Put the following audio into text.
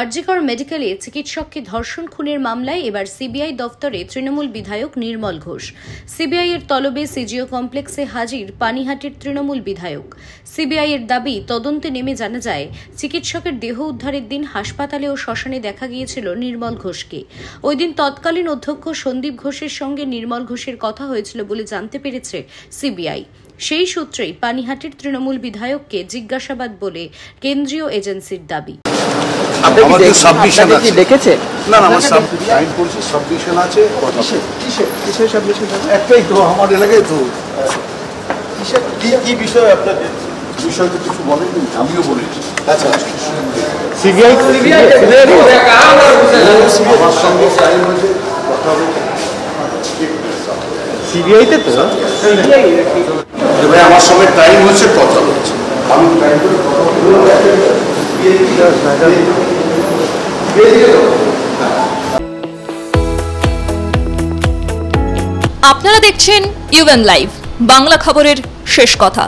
আরজিকর মেডিকেলে চিকিৎসককে ধর্ষণ খুনের মামলায় এবার সিবিআই দফতরে তৃণমূল বিধায়ক নির্মল ঘোষ। সিবিআই এর তলবে সিজিও কমপ্লেক্সে হাজির পানিহাটির তৃণমূল বিধায়ক। সিবিআই এর দাবি, তদন্তে নেমে জানা যায় চিকিৎসকের দেহ উদ্ধারের দিন হাসপাতালে ও শ্মশানে দেখা গিয়েছিল নির্মল ঘোষকে। ওই দিন তৎকালীন অধ্যক্ষ সন্দীপ ঘোষের সঙ্গে নির্মল ঘোষের কথা হয়েছিল বলে জানতে পেরেছে সিবিআই। সেই সূত্রেই পানিহাটির তৃণমূল বিধায়ককে জিজ্ঞাসাবাদ বলে কেন্দ্রীয় এজেন্সির দাবি। দেখেছে না না, আমার সাইন করছি, সাবমিশন আছে। কিসের সাবমিশন? একটাই তো, আমার এলাকায় তো। কি বিষয় আপনাদের? বিষয় তো কিছু বলেননি, আমিও বলেছি। আচ্ছা, সিবিআই আমার সঙ্গে সাইন হয়েছে, কথা হয়েছে সিবিআইতে তো। ভাই আমার সঙ্গে টাইম হয়েছে, কথা হচ্ছে, আমি টাইম করে কথা আপনারা দেখছেন ইউএন লাইভ, বাংলা খবরের শেষ কথা।